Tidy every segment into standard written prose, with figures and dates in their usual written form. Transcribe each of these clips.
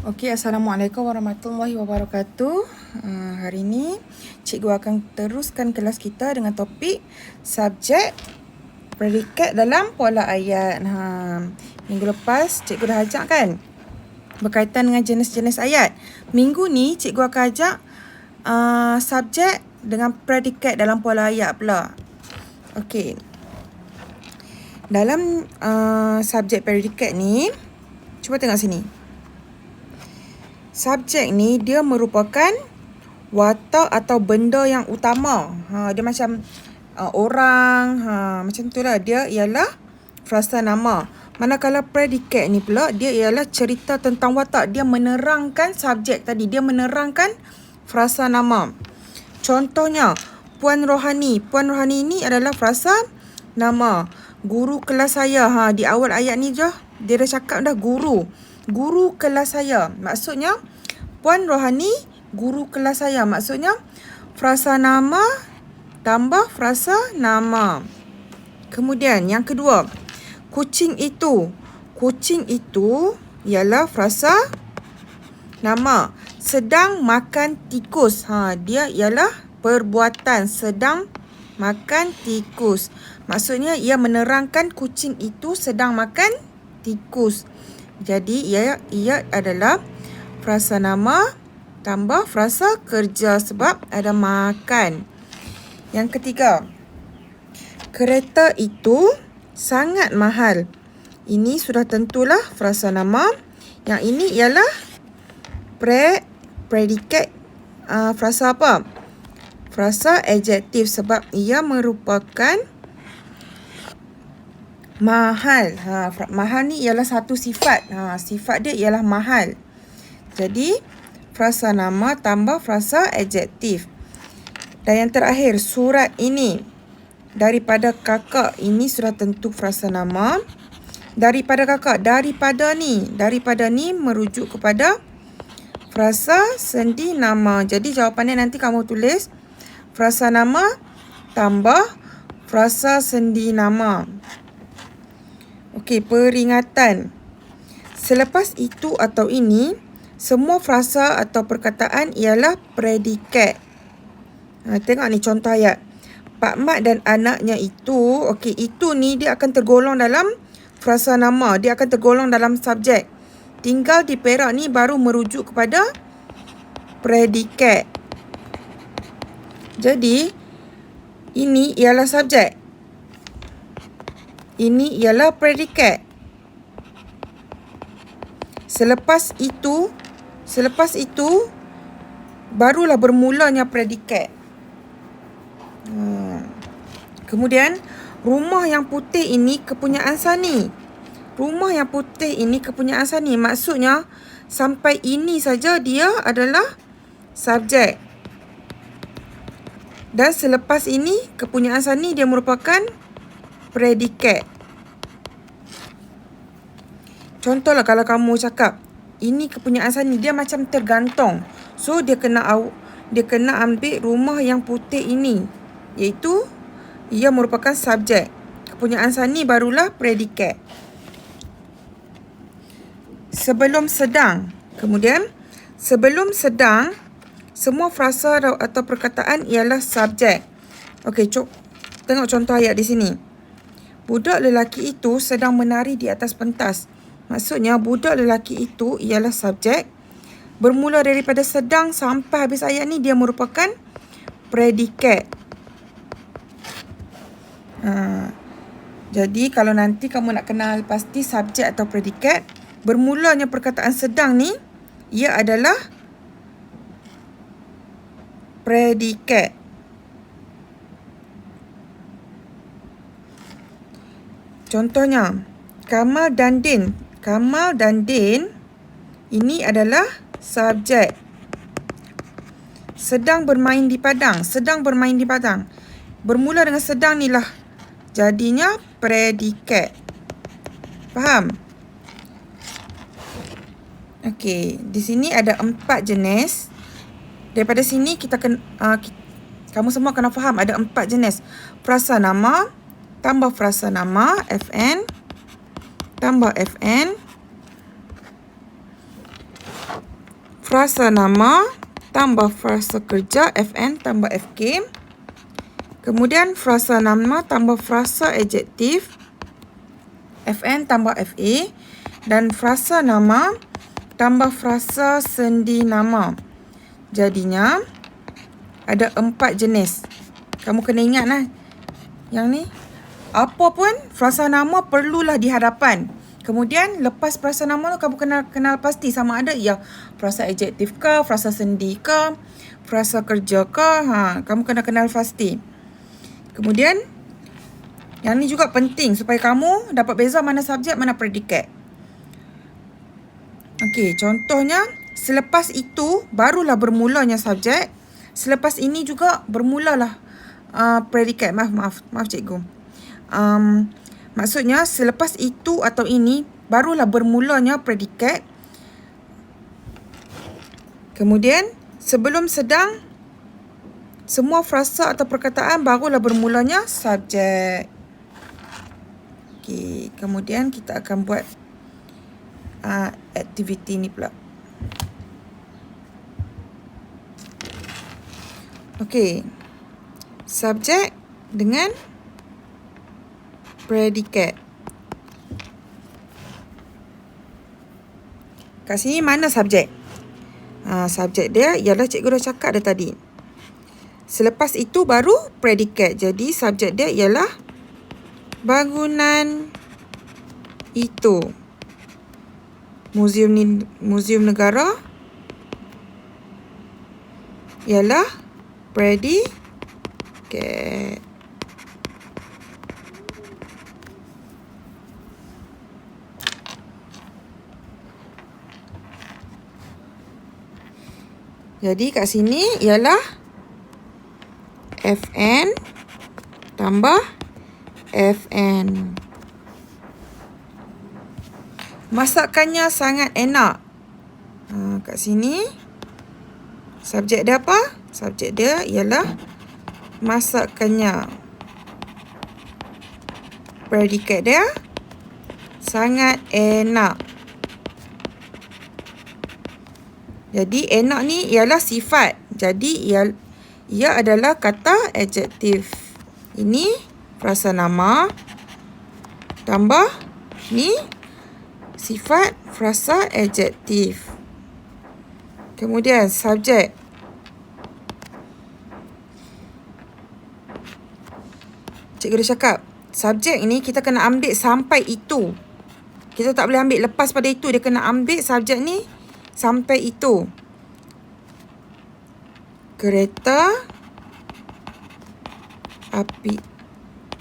Okey, Assalamualaikum warahmatullahi wabarakatuh. Hari ini cikgu akan teruskan kelas kita dengan topik subjek predikat dalam pola ayat. Minggu lepas cikgu dah ajak kan berkaitan dengan jenis-jenis ayat. Minggu ni cikgu akan ajak subjek dengan predikat dalam pola ayat pula. Okey. Dalam subjek predikat ni, cuba tengok sini. Subjek ni dia merupakan watak atau benda yang utama. Dia macam orang, macam tu lah. Dia ialah frasa nama. Manakala predikat ni pula dia ialah cerita tentang watak. Dia menerangkan subjek tadi. Dia menerangkan frasa nama. Contohnya, Puan Rohani. Puan Rohani ni adalah frasa nama. Guru kelas saya. Di awal ayat ni je dia dah cakap dah guru. Guru kelas saya. Maksudnya Puan Rohani guru kelas saya. Maksudnya frasa nama tambah frasa nama. Kemudian yang kedua, kucing itu. Kucing itu ialah frasa nama. Sedang makan tikus. Dia ialah perbuatan sedang makan tikus. Maksudnya ia menerangkan kucing itu sedang makan tikus. Jadi ia adalah frasa nama tambah frasa kerja sebab ada makan. Yang ketiga, kereta itu sangat mahal. Ini sudah tentulah frasa nama. Yang ini ialah predikat frasa apa? Frasa adjektif sebab ia merupakan mahal. Mahal ni ialah satu sifat. Sifat dia ialah mahal. Jadi, frasa nama tambah frasa adjektif. Dan yang terakhir, surat ini. Daripada kakak, ini sudah tentu frasa nama. Daripada kakak, daripada ni merujuk kepada frasa sendi nama. Jadi, jawapannya nanti kamu tulis frasa nama tambah frasa sendi nama. Okey, peringatan. Selepas itu atau ini, semua frasa atau perkataan ialah predikat. Tengok ni contoh ayat. Pak Mat dan anaknya itu, okey, itu ni dia akan tergolong dalam frasa nama. Dia akan tergolong dalam subjek. Tinggal di perak ni baru merujuk kepada predikat. Jadi, ini ialah subjek. Ini ialah predikat. Selepas itu barulah bermulanya predikat. Kemudian rumah yang putih ini kepunyaan Sani. Rumah yang putih ini kepunyaan Sani. Maksudnya sampai ini saja dia adalah subjek. Dan selepas ini kepunyaan Sani dia merupakan predikat. Contohlah kalau kamu cakap ini kepunyaan Sani, dia macam tergantung. So dia kena ambil rumah yang putih ini, iaitu ia merupakan subjek. Kepunyaan Sani barulah predikat. Sebelum sedang. Kemudian sebelum sedang, semua frasa atau perkataan ialah subjek. Okey, tengok contoh ayat di sini. Budak lelaki itu sedang menari di atas pentas. Maksudnya budak lelaki itu ialah subjek. Bermula daripada sedang sampai habis ayat ni dia merupakan predikat. Jadi kalau nanti kamu nak kenal pasti subjek atau predikat, bermulanya perkataan sedang ni ia adalah predikat. Contohnya, Kamal dan Din. Kamal dan Din ini adalah subjek. Sedang bermain di padang. Sedang bermain di padang. Bermula dengan sedang ni lah. Jadinya predikat. Faham? Okey, di sini ada 4 jenis. Daripada sini kamu semua kena faham ada 4 jenis. Frasa nama tambah frasa nama FN tambah FN frasa nama tambah frasa kerja FN tambah FK. Kemudian frasa nama tambah frasa adjektif FN tambah FA. Dan frasa nama tambah frasa sendi nama. Jadinya ada 4 jenis. Kamu kena ingat lah. Yang ni. Apa pun frasa nama perlulah di hadapan. Kemudian lepas frasa nama tu kamu kenal pasti sama ada ya frasa adjektif ke, frasa sendi ke, frasa kerja ke. Kamu kena kenal pasti. Kemudian yang ni juga penting supaya kamu dapat beza mana subjek mana predikat. Okey, contohnya selepas itu barulah bermulanya subjek. Selepas ini juga bermulalah predikat. Maaf cikgu. Maksudnya selepas itu atau ini barulah bermulanya predikat. Kemudian sebelum sedang semua frasa atau perkataan barulah bermulanya subjek. Okey, kemudian kita akan buat aktiviti ni pula. Okey. Subjek dengan predikat. Kat sini mana subjek? Subjek dia ialah cikgu dah cakap dah tadi. Selepas itu baru predikat. Jadi subjek dia ialah bangunan itu. Muzium negara ialah predikat. Jadi kat sini ialah FN tambah FN. Masakannya sangat enak. Kat sini subjek dia apa? Subjek dia ialah masakannya. Predikat dia sangat enak. Jadi enak ni ialah sifat. Jadi ia adalah kata adjektif. Ini frasa nama tambah ni sifat frasa adjektif. Kemudian subjek. Cikgu dah cakap, subjek ni kita kena ambil sampai itu. Kita tak boleh ambil lepas pada itu. Dia kena ambil subjek ni sampai itu. Kereta api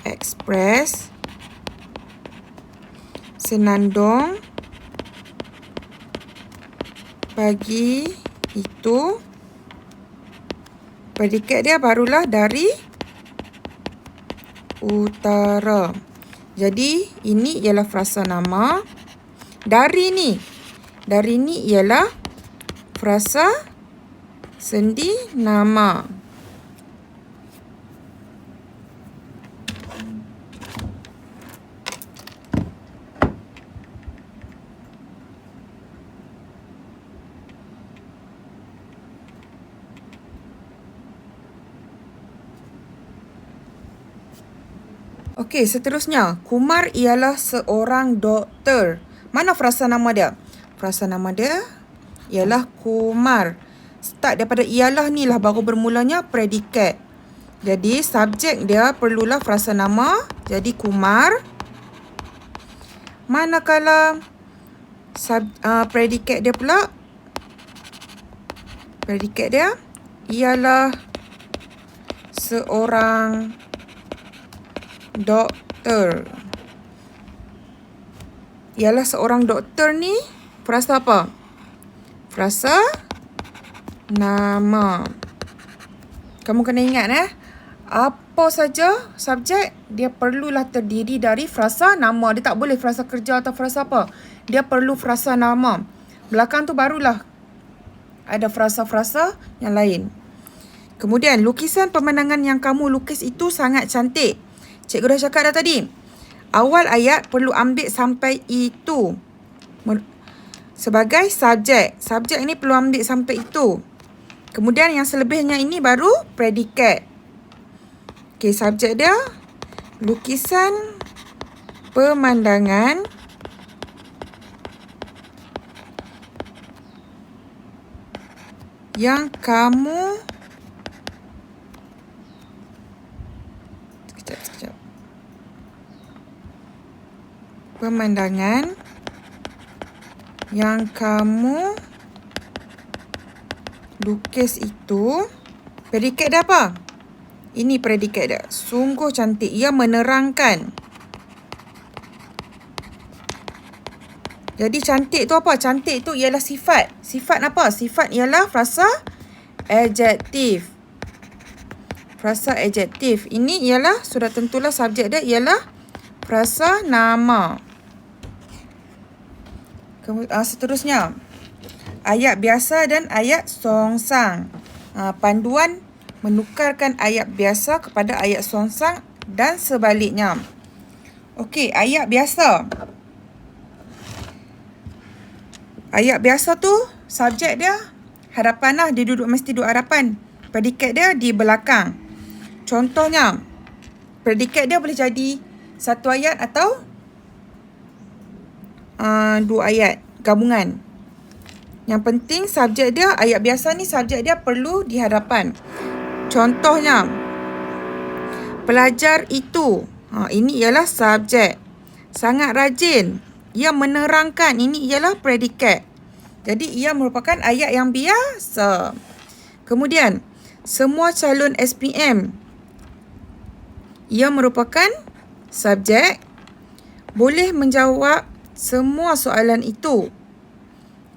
ekspres senandung pagi itu. Predikat dia barulah dari utara. Jadi ini ialah frasa nama. Dari ni ialah frasa sendi nama. Okey, seterusnya. Kumar ialah seorang doktor. Mana frasa nama dia? Frasa nama dia ialah Kumar. Start daripada ialah ni lah baru bermulanya predikat. Jadi subjek dia perlulah frasa nama. Jadi Kumar. Manakala predikat dia pula. Predikat dia ialah seorang doktor. Ialah seorang doktor ni frasa apa? Frasa nama. Kamu kena ingat apa saja subjek dia perlulah terdiri dari frasa nama. Dia tak boleh frasa kerja atau frasa apa. Dia perlu frasa nama. Belakang tu barulah ada frasa-frasa yang lain. Kemudian lukisan pemandangan yang kamu lukis itu sangat cantik. Cikgu dah cakap dah tadi. Awal ayat perlu ambil sampai itu. sebagai subjek. Subjek ni perlu ambil sampai itu. Kemudian yang selebihnya ini baru predikat. Okey, subjek dia lukisan pemandangan yang kamu pemandangan yang kamu lukis itu. Predikat dia apa? Ini predikat dia. Sungguh cantik. Ia menerangkan. Jadi cantik tu apa? Cantik tu ialah sifat. Sifat apa? Sifat ialah frasa adjektif. Frasa adjektif. Ini ialah, sudah tentulah subjek dia ialah frasa nama. Seterusnya, ayat biasa dan ayat songsang. Panduan menukarkan ayat biasa kepada ayat songsang dan sebaliknya. Okey, ayat biasa. Ayat biasa tu subjek dia hadapan lah, dia mesti duduk hadapan. Predikat dia di belakang. Contohnya, predikat dia boleh jadi satu ayat atau dua ayat gabungan. Yang penting subjek dia, ayat biasa ni subjek dia perlu di hadapan. Contohnya, pelajar itu. Ini ialah subjek. Sangat rajin. Ia menerangkan. Ini ialah predikat. Jadi, ia merupakan ayat yang biasa. Kemudian, semua calon SPM. Ia merupakan subjek. Boleh menjawab semua soalan itu.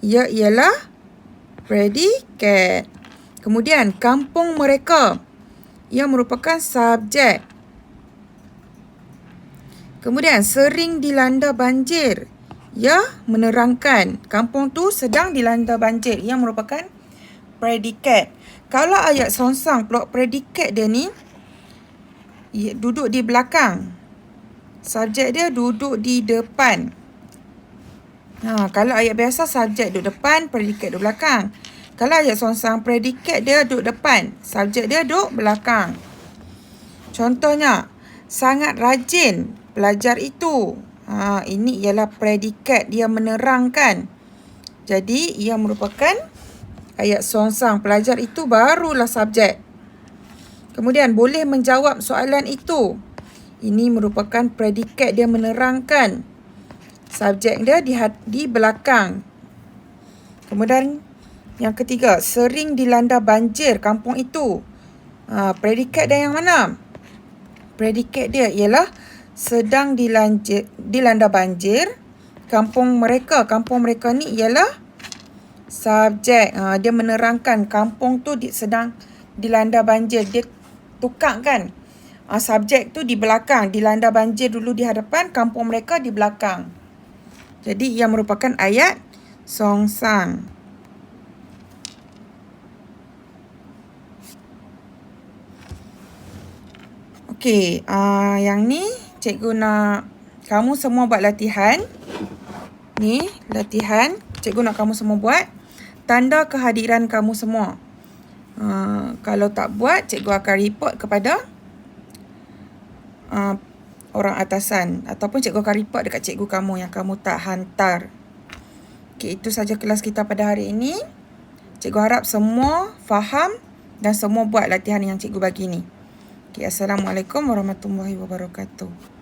Ia ialah predikat. Kemudian, kampung mereka. Ia merupakan subjek. Kemudian, sering dilanda banjir. Ia menerangkan. Kampung tu sedang dilanda banjir. Ia merupakan predikat. Kalau ayat songsang, pula predikat dia ni duduk di belakang. Subjek dia duduk di depan. Kalau ayat biasa, subjek duduk depan, predikat duduk belakang. Kalau ayat songsang, predikat dia duduk depan, subjek dia duduk belakang. Contohnya, sangat rajin pelajar itu. Ini ialah predikat, dia menerangkan. Jadi, ia merupakan ayat songsang. Pelajar itu barulah subjek. Kemudian, boleh menjawab soalan itu. Ini merupakan predikat, dia menerangkan. Subjek dia di belakang. Kemudian, yang ketiga, sering dilanda banjir kampung itu. Predikat dia yang mana? Predikat dia ialah sedang dilanda banjir kampung mereka. Kampung mereka ni ialah subjek. Dia menerangkan kampung tu sedang dilanda banjir. Dia tukar kan? Subjek tu di belakang. Dilanda banjir dulu di hadapan, kampung mereka di belakang. Jadi, ia merupakan ayat songsang. Okey, yang ni cikgu nak kamu semua buat latihan. Ni, latihan. Cikgu nak kamu semua buat. Tanda kehadiran kamu semua. Kalau tak buat, cikgu akan report kepada orang atasan. Ataupun cikgu akan report dekat cikgu kamu yang kamu tak hantar. Okey, itu saja kelas kita pada hari ini. Cikgu harap semua faham dan semua buat latihan yang cikgu bagi ni. Okay, Assalamualaikum warahmatullahi wabarakatuh.